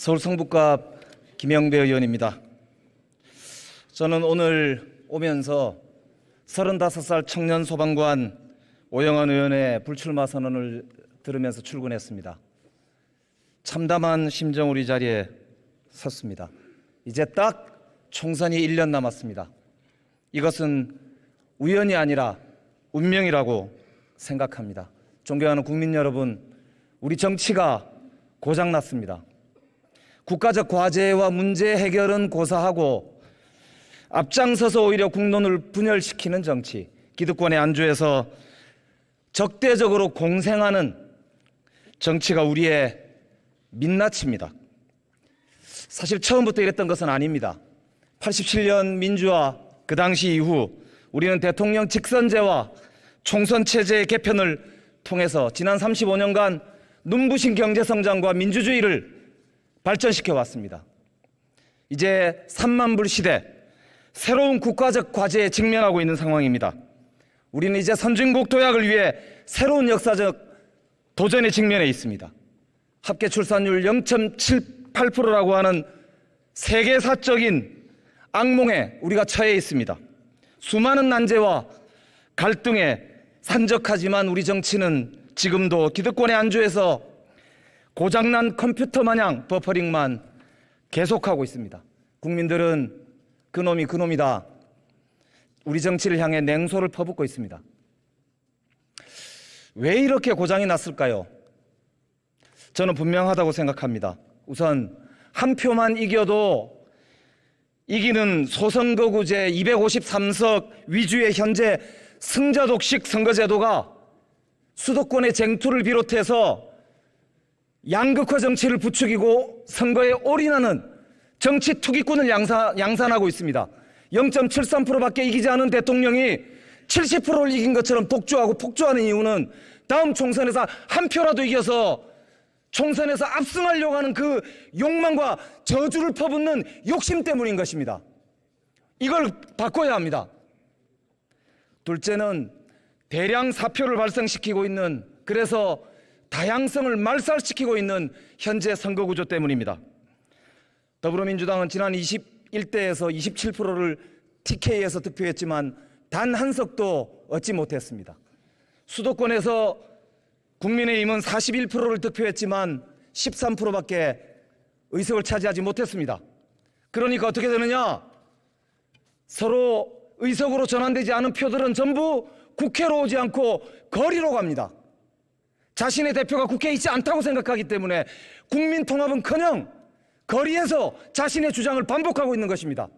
서울 성북갑 김영배 의원입니다. 저는 오늘 오면서 35살 청년 소방관 오영환 의원의 불출마 선언을 들으면서 출근했습니다. 참담한 심정으로 이 자리에 섰습니다. 이제 딱 총선이 1년 남았습니다. 이것은 우연이 아니라 운명이라고 생각합니다. 존경하는 국민 여러분, 우리 정치가 고장났습니다. 국가적 과제와 문제 해결은 고사하고 앞장서서 오히려 국론을 분열시키는 정치, 기득권의 안주에서 적대적으로 공생하는 정치가 우리의 민낯입니다. 사실 처음부터 이랬던 것은 아닙니다. 87년 민주화 그 당시 이후 우리는 대통령 직선제와 총선체제의 개편을 통해서 지난 35년간 눈부신 경제성장과 민주주의를 발전시켜 왔습니다. 이제 3만불 시대, 새로운 국가적 과제에 직면하고 있는 상황입니다. 우리는 이제 선진국 도약을 위해 새로운 역사적 도전에 직면해 있습니다. 합계 출산율 0.78%라고 하는 세계사적인 악몽에 우리가 처해 있습니다. 수많은 난제와 갈등에 산적하지만 우리 정치는 지금도 기득권의 안주에서 고장난 컴퓨터 마냥 버퍼링만 계속하고 있습니다. 국민들은 그놈이 그놈이다. 우리 정치를 향해 냉소를 퍼붓고 있습니다. 왜 이렇게 고장이 났을까요? 저는 분명하다고 생각합니다. 우선 한 표만 이겨도 이기는 소선거구제 253석 위주의 현재 승자독식 선거제도가 수도권의 쟁투를 비롯해서 양극화 정치를 부추기고 선거에 올인하는 정치 투기꾼을 양산하고 있습니다. 0.73%밖에 이기지 않은 대통령이 70%를 이긴 것처럼 독주하고 폭주하는 이유는 다음 총선에서 한 표라도 이겨서 총선에서 압승하려고 하는 그 욕망과 저주를 퍼붓는 욕심 때문인 것입니다. 이걸 바꿔야 합니다. 둘째는 대량 사표를 발생시키고 있는, 그래서 다양성을 말살시키고 있는 현재 선거구조 때문입니다. 더불어민주당은 지난 21대에서 27%를 TK에서 득표했지만 단 한 석도 얻지 못했습니다. 수도권에서 국민의힘은 41%를 득표했지만 13%밖에 의석을 차지하지 못했습니다. 그러니까 어떻게 되느냐? 서로 의석으로 전환되지 않은 표들은 전부 국회로 오지 않고 거리로 갑니다. 자신의 대표가 국회에 있지 않다고 생각하기 때문에 국민 통합은커녕 거리에서 자신의 주장을 반복하고 있는 것입니다.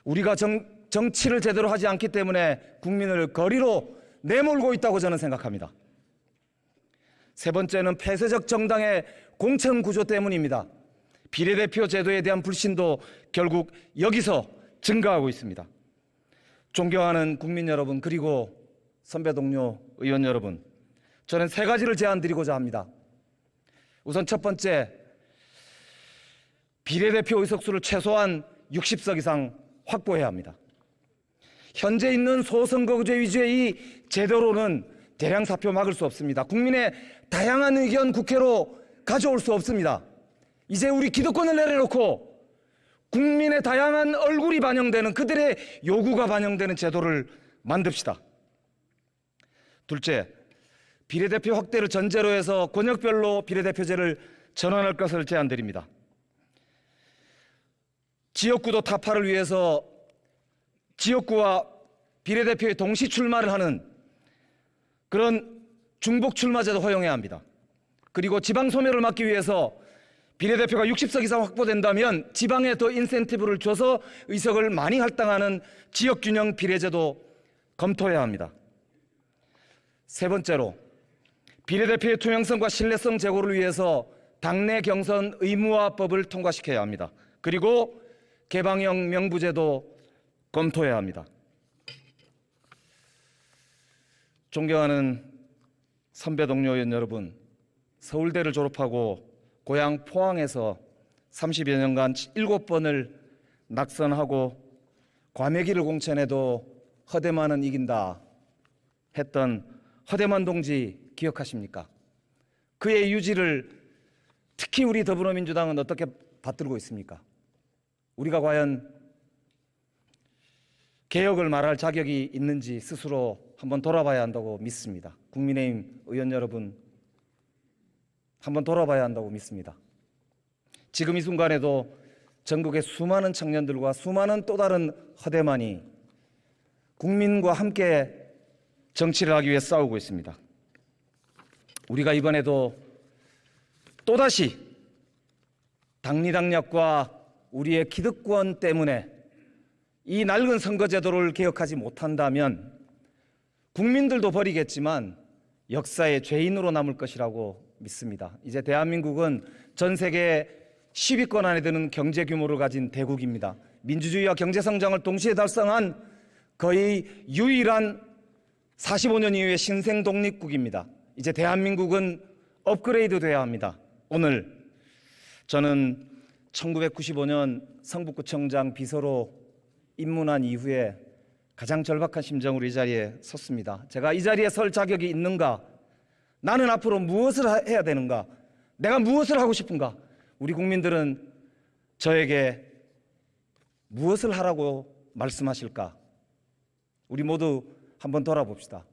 우리가 정치를 제대로 하지 않기 때문에 국민을 거리로 내몰고 있다고 저는 생각합니다. 세 번째는 폐쇄적 정당의 공천 구조 때문입니다. 비례대표 제도에 대한 불신도 결국 여기서 증가하고 있습니다. 존경하는 국민 여러분, 그리고 선배 동료 의원 여러분, 저는 세 가지를 제안드리고자 합니다. 우선 첫 번째, 비례대표 의석수를 최소한 60석 이상 확보해야 합니다. 현재 있는 소선거구제 위주의 이 제도로는 대량 사표 막을 수 없습니다. 국민의 다양한 의견 국회로 가져올 수 없습니다. 이제 우리 기득권을 내려놓고 국민의 다양한 얼굴이 반영되는, 그들의 요구가 반영되는 제도를 만듭시다. 둘째, 비례대표 확대를 전제로 해서 권역별로 비례대표제를 전환할 것을 제안드립니다. 지역구도 타파를 위해서 지역구와 비례대표의 동시 출마를 하는 그런 중복 출마제도 허용해야 합니다. 그리고 지방 소멸을 막기 위해서 비례대표가 60석 이상 확보된다면 지방에 더 인센티브를 줘서 의석을 많이 할당하는 지역균형 비례제도 검토해야 합니다. 세 번째로, 비례대표의 투명성과 신뢰성 제고를 위해서 당내 경선 의무화법을 통과시켜야 합니다. 그리고 개방형 명부제도 검토해야 합니다. 존경하는 선배 동료 의원 여러분, 서울대를 졸업하고 고향 포항에서 30여 년간 7번을 낙선하고 과메기를 공천해도 허대만은 이긴다 했던 허대만 동지 기억하십니까? 그의 유지를 특히 우리 더불어민주당은 어떻게 받들고 있습니까? 우리가 과연 개혁을 말할 자격이 있는지 스스로 한번 돌아봐야 한다고 믿습니다. 국민의힘 의원 여러분, 한번 돌아봐야 한다고 믿습니다. 지금 이 순간에도 전국의 수많은 청년들과 수많은 또 다른 허대만이 국민과 함께 정치를 하기 위해 싸우고 있습니다. 우리가 이번에도 또다시 당리당략과 우리의 기득권 때문에 이 낡은 선거제도를 개혁하지 못한다면 국민들도 버리겠지만 역사의 죄인으로 남을 것이라고 믿습니다. 이제 대한민국은 전 세계 10위권 안에 드는 경제 규모를 가진 대국입니다. 민주주의와 경제 성장을 동시에 달성한 거의 유일한 45년 이후의 신생 독립국입니다. 이제 대한민국은 업그레이드 돼야 합니다. 오늘 저는 1995년 성북구청장 비서로 입문한 이후에 가장 절박한 심정으로 이 자리에 섰습니다. 제가 이 자리에 설 자격이 있는가? 나는 앞으로 무엇을 해야 되는가? 내가 무엇을 하고 싶은가? 우리 국민들은 저에게 무엇을 하라고 말씀하실까? 우리 모두 한번 돌아봅시다.